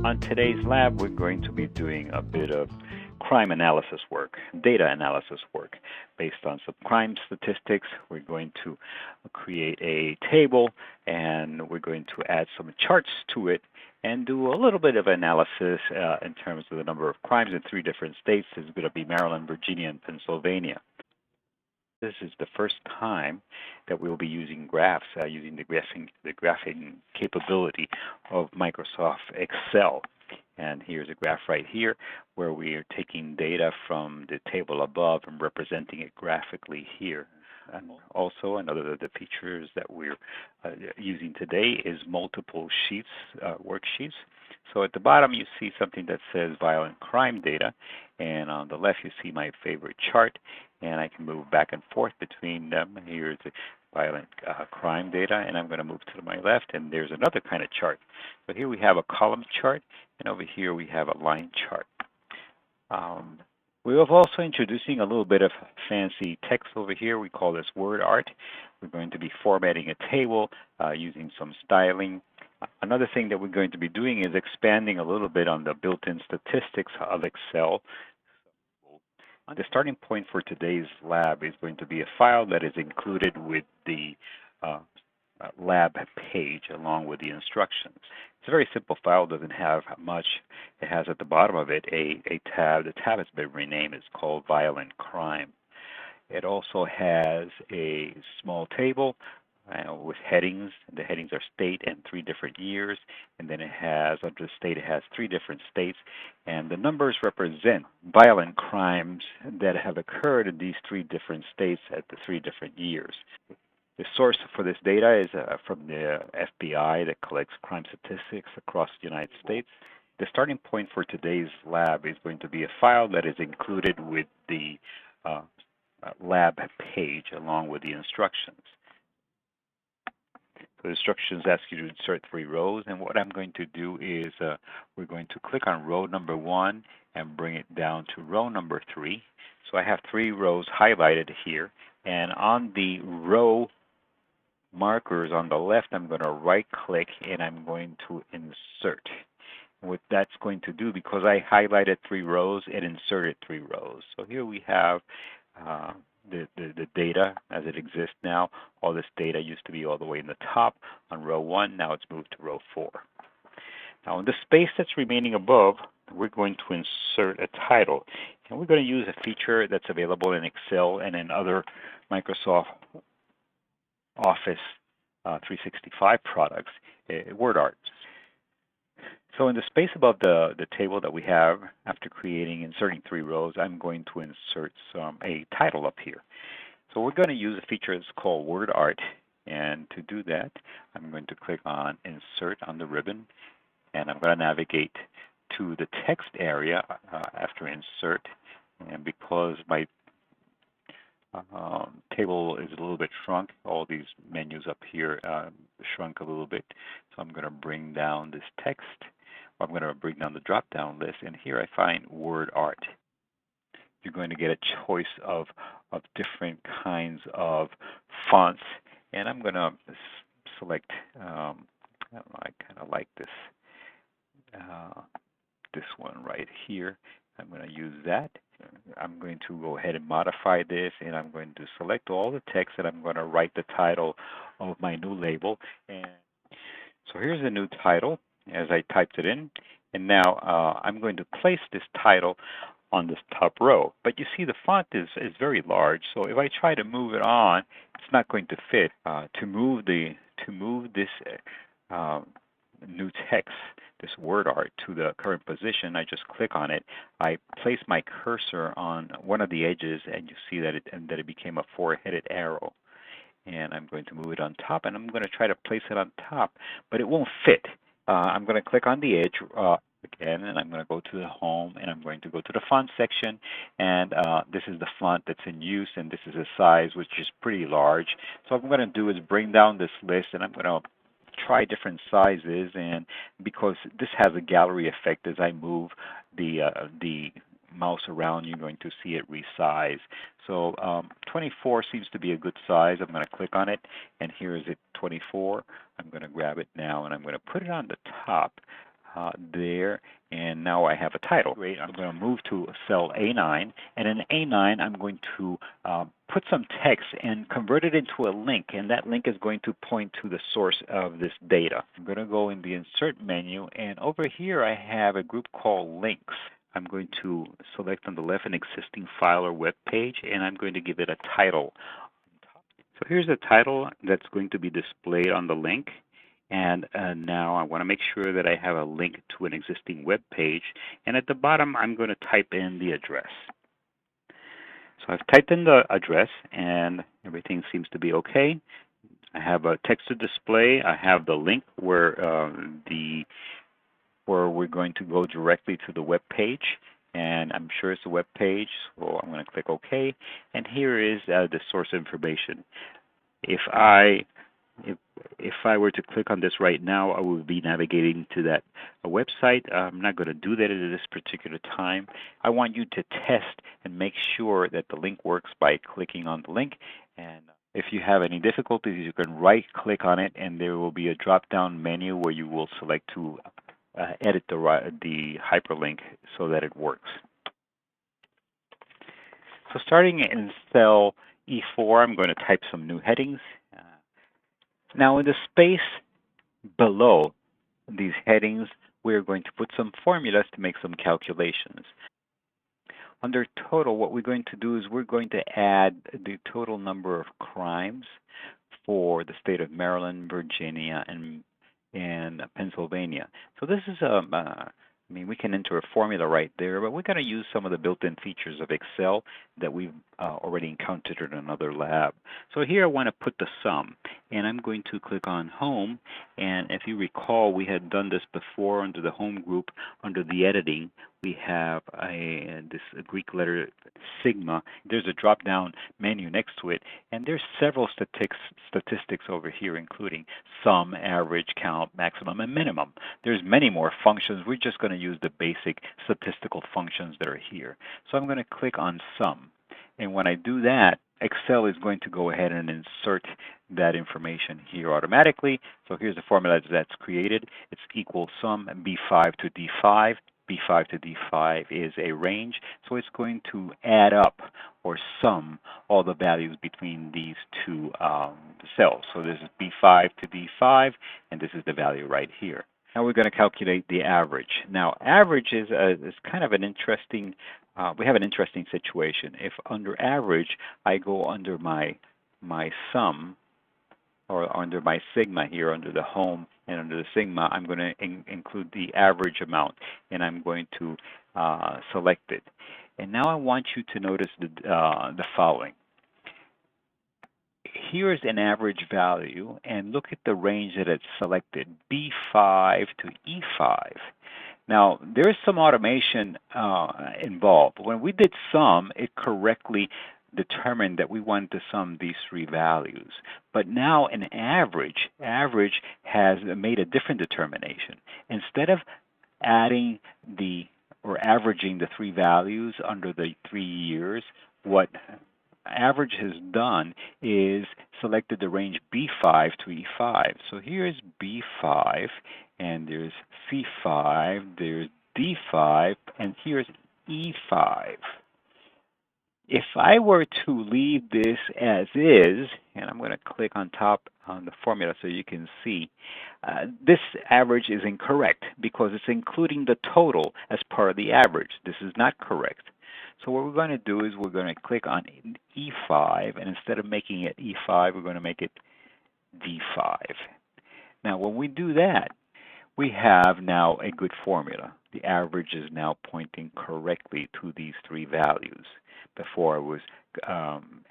On today's lab, we're going to be doing a bit of crime analysis work, data analysis work. Based on some crime statistics, we're going to create a table and we're going to add some charts to it and do a little bit of analysis in terms of the number of crimes in 3 different states. This is going to be Maryland, Virginia, and Pennsylvania. This is the first time that we'll be using graphs, using the graphing capability of Microsoft Excel. And here's a graph right here where we are taking data from the table above and representing it graphically here. And also, another of the features that we're using today is multiple sheets, worksheets. So at the bottom, you see something that says violent crime data, and on the left, you see my favorite chart, and I can move back and forth between them. Here's the violent crime data, and I'm going to move to my left, and there's another kind of chart. So here we have a column chart, and over here we have a line chart. We are also introducing a little bit of fancy text over here. We call this word art. We're going to be formatting a table using some styling. Another thing that we're going to be doing is expanding a little bit on the built-in statistics of Excel. The starting point for today's lab is going to be a file that is included with the lab page along with the instructions. It's a very simple file, doesn't have much. It has at the bottom of it a tab. The tab has been renamed. It's called Violent Crime. It also has a small table with headings. The headings are state and 3 different years. And then it has, under the state, it has 3 different states. And the numbers represent violent crimes that have occurred in these 3 different states at the 3 different years. The source for this data is from the FBI that collects crime statistics across the United States. The starting point for today's lab is going to be a file that is included with the lab page along with the instructions. So the instructions ask you to insert 3 rows, and what I'm going to do is we're going to click on row number 1 and bring it down to row number 3. So I have 3 rows highlighted here, and on the row markers on the left, I'm going to right click and I'm going to insert. What that's going to do, because I highlighted 3 rows, it inserted 3 rows. So here we have the data as it exists now. All this data used to be all the way in the top on row 1. Now it's moved to row 4. Now in the space that's remaining above, we're going to insert a title. And we're going to use a feature that's available in Excel and in other Microsoft Office 365 products, word art. So in the space above the table that we have, after inserting 3 rows, I'm going to insert a title up here. So we're going to use a feature that's called word art. And to do that, I'm going to click on Insert on the ribbon, and I'm going to navigate to the text area after Insert. And because my table is a little bit shrunk, all these menus up here shrunk a little bit. So I'm going to bring down this text. I'm going to bring down the drop-down list, and here I find word art. You're going to get a choice of different kinds of fonts, and I'm going to select, I don't know, I kind of like this one right here. I'm going to use that. I'm going to go ahead and modify this, and I'm going to select all the text, and I'm going to write the title of my new label. And so here's the new title as I typed it in, and now I'm going to place this title on this top row. But you see the font is very large, so if I try to move it on, it's not going to fit. To move this new text, this word art, to the current position, I just click on it. I place my cursor on one of the edges, and you see that it became a 4-headed arrow. And I'm going to move it on top, and I'm going to try to place it on top, but it won't fit. I'm going to click on the edge again, and I'm going to go to the home, and I'm going to go to the font section, and this is the font that's in use, and this is a size which is pretty large. So what I'm going to do is bring down this list, and I'm going to try different sizes, and because this has a gallery effect, as I move the mouse around, you're going to see it resize. So 24 seems to be a good size. I'm going to click on it, and here is it 24. I'm going to grab it now, and I'm going to put it on the top. there, and now I have a title. Great. I'm going to move to cell A9, and in A9 I'm going to put some text and convert it into a link, and that link is going to point to the source of this data. I'm going to go in the Insert menu, and over here I have a group called Links. I'm going to select on the left an existing file or web page, and I'm going to give it a title. So here's the title that's going to be displayed on the link. And now I want to make sure that I have a link to an existing web page. And at the bottom, I'm going to type in the address. So I've typed in the address, and everything seems to be okay. I have a text to display. I have the link where we're going to go directly to the web page. And I'm sure it's a web page, so I'm going to click OK. And here is the source information. If I were to click on this right now, I would be navigating to that website. I'm not going to do that at this particular time. I want you to test and make sure that the link works by clicking on the link. And if you have any difficulties, you can right-click on it, and there will be a drop-down menu where you will select to edit the hyperlink so that it works. So starting in cell E4, I'm going to type some new headings. Now in the space below these headings, we're going to put some formulas to make some calculations. Under total, what we're going to do is we're going to add the total number of crimes for the state of Maryland, Virginia, and Pennsylvania. So this is I mean, we can enter a formula right there, but we're going to use some of the built-in features of Excel that we've already encountered in another lab. So here I want to put the sum, and I'm going to click on Home. And if you recall, we had done this before under the Home group. Under the editing, we have this Greek letter sigma. There's a drop-down menu next to it, and there's several statistics over here, including sum, average, count, maximum, and minimum. There's many more functions. We're just going to use the basic statistical functions that are here. So I'm going to click on sum. And when I do that, Excel is going to go ahead and insert that information here automatically. So here's the formula that's created. It's equal sum B5 to D5. B5 to D5 is a range, so it's going to add up or sum all the values between these two cells. So this is B5 to D5, and this is the value right here. Now we're going to calculate the average. Now average is kind of an interesting, we have an interesting situation. If under average, I go under my sum, or under my sigma here, under the home and under the sigma, I'm going to include the average amount, and I'm going to select it. And now I want you to notice the following. Here's an average value, and look at the range that it's selected, B5 to E5. Now, there's some automation involved. When we did sum, it correctly determined that we wanted to sum these three values. But now an average has made a different determination. Instead of adding or averaging the three values under the 3 years, what average has done is selected the range B5 to E5. So here's B5, and there's C5, there's D5, and here's E5. If I were to leave this as is, and I'm going to click on top on the formula so you can see, this average is incorrect because it's including the total as part of the average. This is not correct. So what we're going to do is we're going to click on E5, and instead of making it E5, we're going to make it D5. Now when we do that, we have now a good formula. The average is now pointing correctly to these three values. Before I was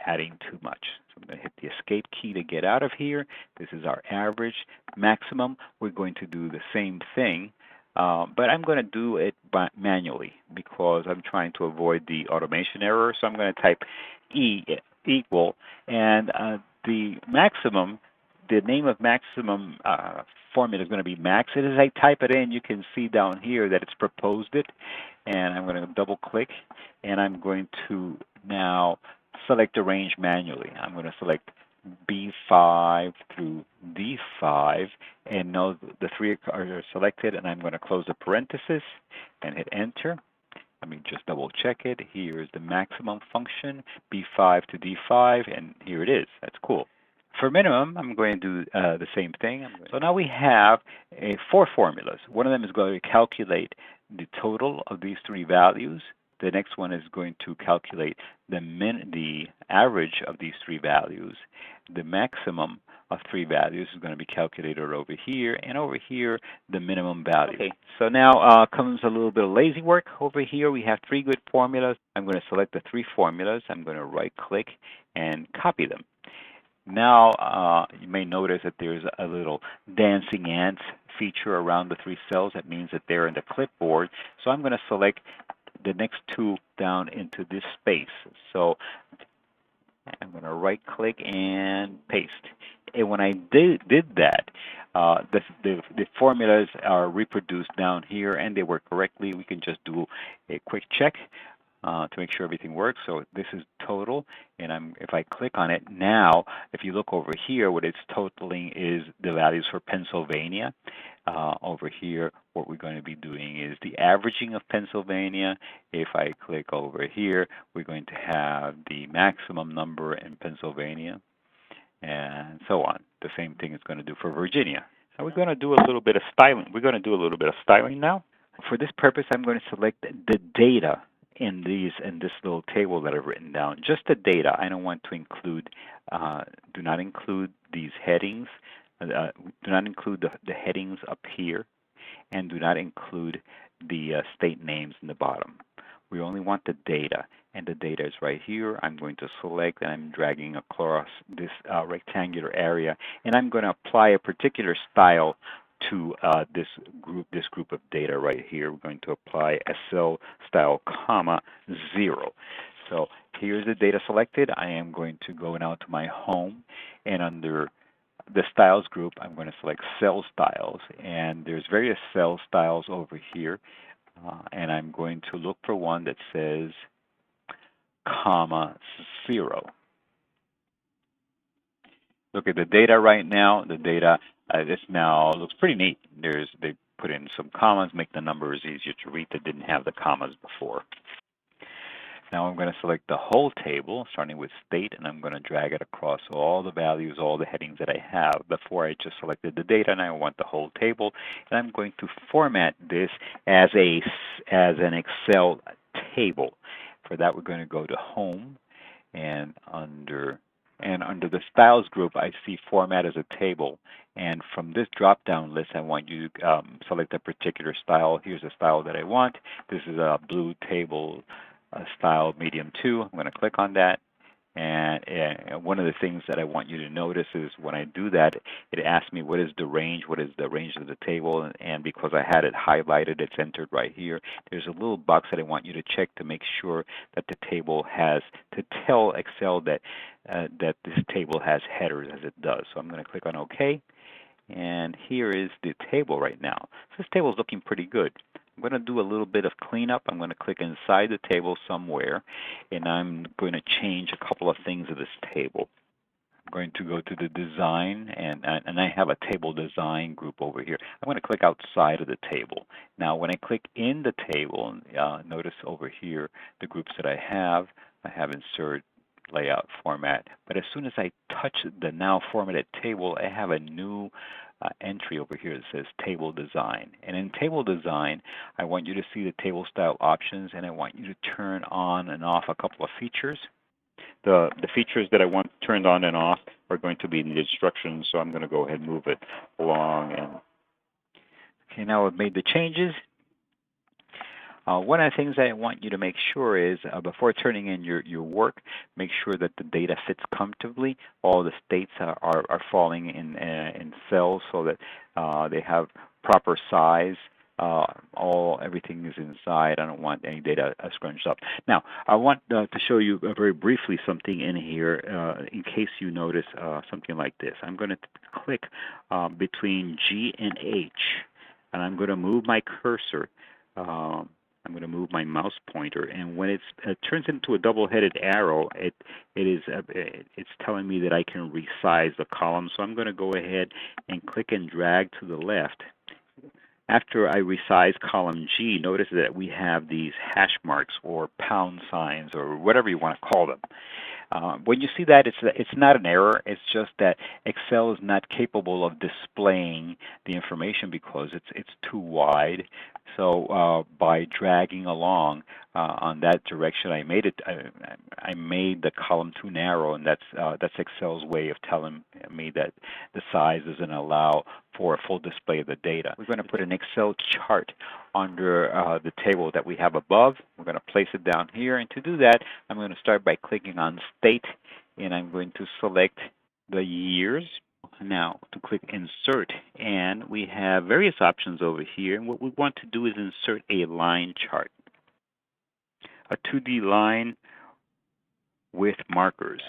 adding too much. So I'm going to hit the escape key to get out of here. This is our average. Maximum, we're going to do the same thing, but I'm going to do it manually because I'm trying to avoid the automation error. So I'm going to type E equal, and the maximum, the name of maximum formula is going to be max. And as I type it in, you can see down here that it's proposed it. And I'm going to double click, and I'm going to now select the range manually. I'm going to select B5 through D5, and now the three are selected, and I'm going to close the parenthesis and hit enter. Let me just double check it. Here is the maximum function, B5 to D5, and here it is. That's cool. For minimum, I'm going to do the same thing. So now we have 4 formulas. One of them is going to calculate the total of these 3 values. The next one is going to calculate the average of these 3 values. The maximum of 3 values is going to be calculated over here, and over here, the minimum value. Okay, so now comes a little bit of lazy work. Over here, we have 3 good formulas. I'm going to select the 3 formulas. I'm going to right-click and copy them. Now, you may notice that there's a little dancing ants feature around the 3 cells. That means that they're in the clipboard. So I'm going to select the next 2 down into this space. So I'm going to right-click and paste. And when I did that, the formulas are reproduced down here, and they work correctly. We can just do a quick check to make sure everything works. So this is total, and if I click on it now, if you look over here, what it's totaling is the values for Pennsylvania. Over here, what we're going to be doing is the averaging of Pennsylvania. If I click over here, we're going to have the maximum number in Pennsylvania, and so on. The same thing is going to do for Virginia. So we're going to do a little bit of styling. We're going to do a little bit of styling now. For this purpose, I'm going to select the data in this little table that I've written down. Just the data. I don't want to include, do not include these headings. Do not include the headings up here, and do not include the state names in the bottom. We only want the data, and the data is right here. I'm going to select, and I'm dragging across this rectangular area, and I'm going to apply a particular style to this group of data right here. We're going to apply SL style, comma, 0. So here's the data selected. I am going to go now to my home, and under the styles group, I'm going to select cell styles, and there's various cell styles over here, and I'm going to look for one that says comma 0. Look at the data right now. The data this now looks pretty neat. They put in some commas, make the numbers easier to read that didn't have the commas before. Now I'm going to select the whole table, starting with state, and I'm going to drag it across all the values, all the headings that I have. Before I just selected the data, and I want the whole table, and I'm going to format this as an Excel table. For that, we're going to go to Home, and under the Styles group, I see Format as a Table. And from this drop-down list, I want you to select a particular style. Here's the style that I want. This is a blue table style, medium 2. I'm going to click on that. And one of the things that I want you to notice is when I do that, it asks me what is the range of the table, and because I had it highlighted, it's entered right here. There's a little box that I want you to check to make sure that the table has, to tell Excel that this table has headers as it does. So I'm going to click on OK, and here is the table right now. So this table is looking pretty good. I'm going to do a little bit of cleanup. I'm going to click inside the table somewhere, and I'm going to change a couple of things of this table. I'm going to go to the design, and I have a table design group over here. I'm going to click outside of the table. Now, when I click in the table, notice over here the groups that I have insert, layout, format. But as soon as I touch the now formatted table, I have a new entry over here that says Table Design. And in Table Design, I want you to see the table style options, and I want you to turn on and off a couple of features. The features that I want turned on and off are going to be in the instructions, so I'm going to go ahead and move it along. Okay, now I've made the changes. One of the things I want you to make sure is before turning in your work, make sure that the data fits comfortably. All the states are falling in cells so that they have proper size. Everything is inside. I don't want any data scrunched up. Now, I want to show you very briefly something in here in case you notice something like this. I'm going to click between G and H, and I'm going to move my cursor I'm going to move my mouse pointer, and when it turns into a double-headed arrow, it's telling me that I can resize the column. So I'm going to go ahead and click and drag to the left. After I resize column G, notice that we have these hash marks or pound signs or whatever you want to call them. When you see that, it's not an error. It's just that Excel is not capable of displaying the information because it's too wide. So by dragging along on that direction, I made the column too narrow, and that's Excel's way of telling me that the size doesn't allow for a full display of the data. We're going to put an Excel chart under the table that we have above. We're going to place it down here, and to do that, I'm going to start by clicking on State, and I'm going to select the years. Now to click Insert, and we have various options over here, and what we want to do is insert a line chart, a 2D line with markers.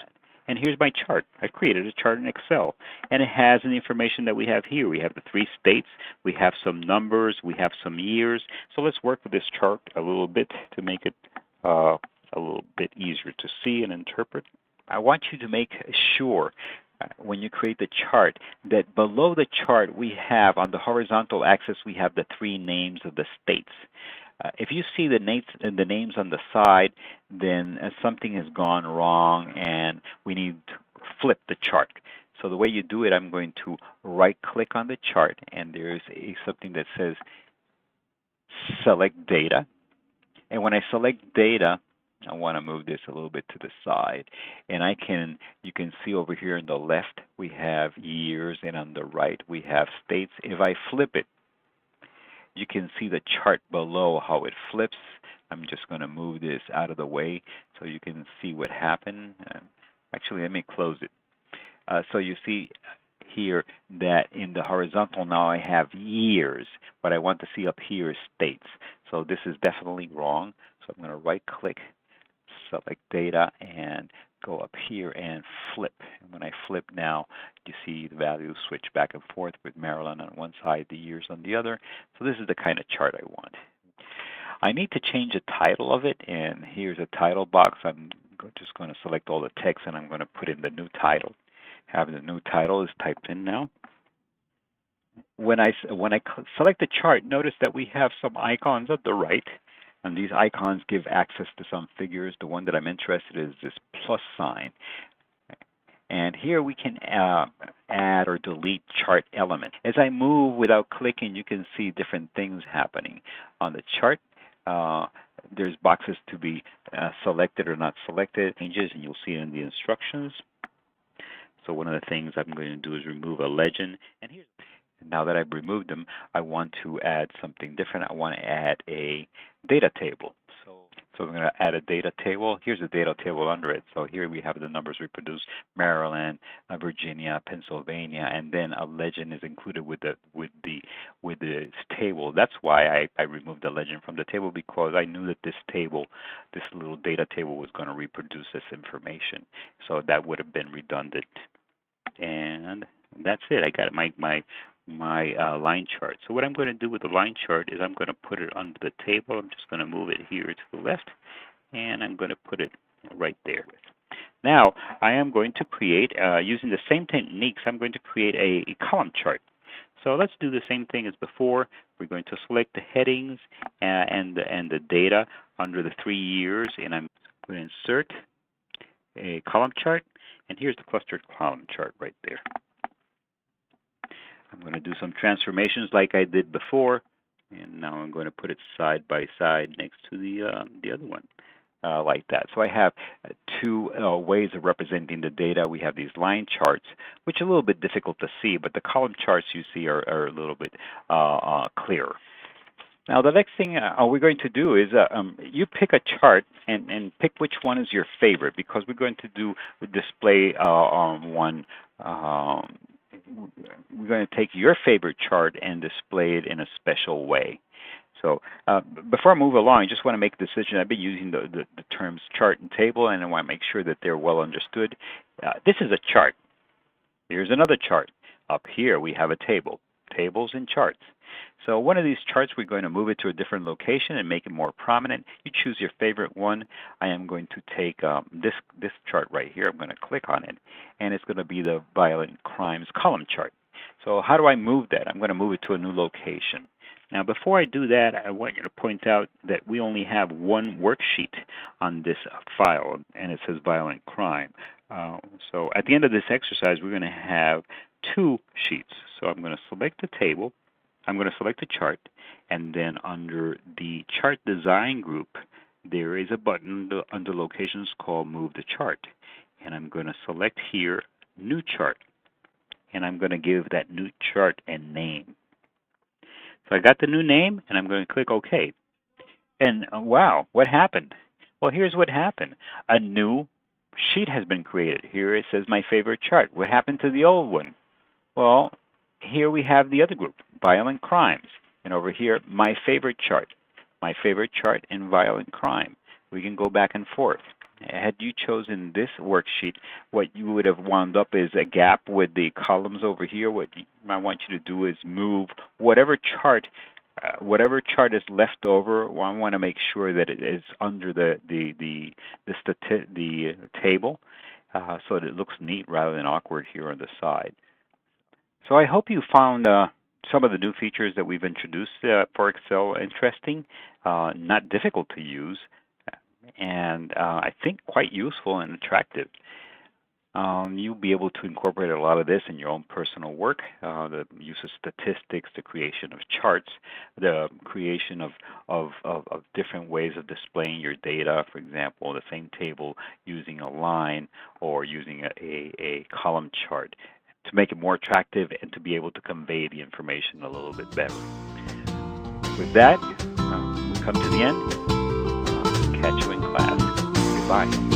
And here's my chart. I created a chart in Excel, and it has the information that we have here. We have the 3 states, we have some numbers, we have some years. So let's work with this chart a little bit to make it a little bit easier to see and interpret. I want you to make sure when you create the chart that below the chart we have, on the horizontal axis, we have the 3 names of the states. If you see the names on the side, then something has gone wrong and we need to flip the chart. So the way you do it, I'm going to right-click on the chart, and there's something that says Select Data. And when I select Data, I want to move this a little bit to the side, and you can see over here on the left we have years, and on the right we have states. If I flip it, you can see the chart below how it flips. I'm just going to move this out of the way so you can see what happened. Actually, let me close it. So you see here that in the horizontal now I have years. What I want to see up here is states. So this is definitely wrong. So I'm going to right-click, select Data, and go up here and flip. And when I flip now, you see the values switch back and forth with Maryland on one side, the years on the other. So this is the kind of chart I want. I need to change the title of it, and here's a title box. I'm just going to select all the text, and I'm going to put in the new title. Having the new title is typed in now. When I select the chart, notice that we have some icons at the right. And these icons give access to some figures. The one that I'm interested in is this plus sign. And here we can add or delete chart elements. As I move without clicking, you can see different things happening. On the chart, there's boxes to be selected or not selected, changes, and you'll see it in the instructions. So one of the things I'm going to do is remove a legend. And now that I've removed them, I want to add something different. I want to add a data table. So I'm going to add a data table. Here's a data table under it. So here we have the numbers reproduced: Maryland, Virginia, Pennsylvania, and then a legend is included with this table. That's why I removed the legend from the table, because I knew that this little data table was going to reproduce this information. So that would have been redundant. And that's it. I got my line chart. So what I'm going to do with the line chart is I'm going to put it under the table. I'm just going to move it here to the left, and I'm going to put it right there. Now I am going to create, using the same techniques, I'm going to create a column chart. So let's do the same thing as before. We're going to select the headings and the data under the 3 years, and I'm going to insert a column chart, and here's the clustered column chart right there. I'm going to do some transformations like I did before, and now I'm going to put it side by side next to the other one, like that. So I have 2 ways of representing the data. We have these line charts, which are a little bit difficult to see, but the column charts you see are a little bit clearer. Now the next thing we're going to do is you pick a chart and pick which one is your favorite, because we're going to display one. We're going to take your favorite chart and display it in a special way. So before I move along, I just want to make a decision. I've been using the terms chart and table, and I want to make sure that they're well understood. This is a chart. Here's another chart. Up here we have a table. Tables and charts. So one of these charts, we're going to move it to a different location and make it more prominent. You choose your favorite one. I am going to take this chart right here. I'm going to click on it, and it's going to be the violent crimes column chart. So how do I move that? I'm going to move it to a new location. Now, before I do that, I want you to point out that we only have one worksheet on this file, and it says violent crime. So at the end of this exercise, we're going to have two sheets. So I'm going to select the table, I'm going to select the chart, and then under the chart design group, there is a button under locations called Move the Chart. And I'm going to select here New Chart, and I'm going to give that new chart a name. So I got the new name, and I'm going to click OK. And wow, what happened? Well, here's what happened. A new sheet has been created. Here it says My Favorite Chart. What happened to the old one? Well, here we have the other group, Violent Crimes. And over here, My Favorite Chart. My Favorite Chart and Violent Crime. We can go back and forth. Had you chosen this worksheet, what you would have wound up is a gap with the columns over here. What I want you to do is move whatever chart is left over. Well, I want to make sure that it is under the table, so that it looks neat rather than awkward here on the side. So I hope you found some of the new features that we've introduced for Excel interesting, not difficult to use, and I think quite useful and attractive. You'll be able to incorporate a lot of this in your own personal work, the use of statistics, the creation of charts, the creation of different ways of displaying your data. For example, the same table using a line or using a column chart to make it more attractive and to be able to convey the information a little bit better. With that, we come to the end. Catch you in class. Goodbye.